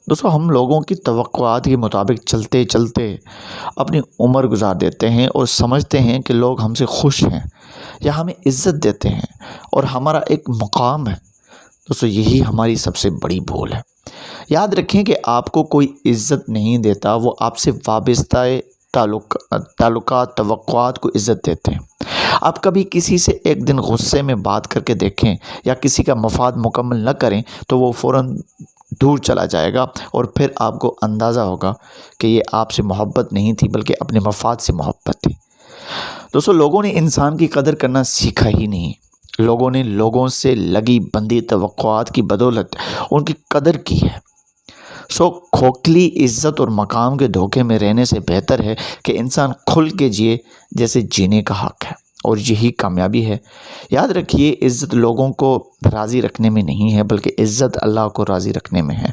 दोस्तों हम लोगों की तवक्कुआत के मुताबिक चलते चलते अपनी उम्र गुजार देते हैं और समझते हैं कि लोग हमसे खुश हैं या हमें इज़्ज़त देते हैं और हमारा एक मुकाम है। दोस्तों यही हमारी सबसे बड़ी भूल है। याद रखें कि आपको कोई इज़्ज़त नहीं देता, वो आपसे वाबस्ता ताल्लुकात तवक्कुआत को इज़्ज़त देते हैं। आप कभी किसी से एक दिन गुस्से में बात करके देखें या किसी का मफाद मुकम्मल न करें तो वो फ़ौरन दूर चला जाएगा और फिर आपको अंदाज़ा होगा कि ये आपसे मोहब्बत नहीं थी बल्कि अपने मफाद से मोहब्बत थी। दोस्तों लोगों ने इंसान की कदर करना सीखा ही नहीं। लोगों ने लोगों से लगी बंदी तवक्कुआत की बदौलत उनकी कदर की है। खोखली इज़्ज़त और मकाम के धोखे में रहने से बेहतर है कि इंसान खुल के जिए जैसे जीने का हक़ है, और यही कामयाबी है। याद रखिए, इज़्ज़त लोगों को राज़ी रखने में नहीं है बल्कि इज़्ज़त अल्लाह को राज़ी रखने में है।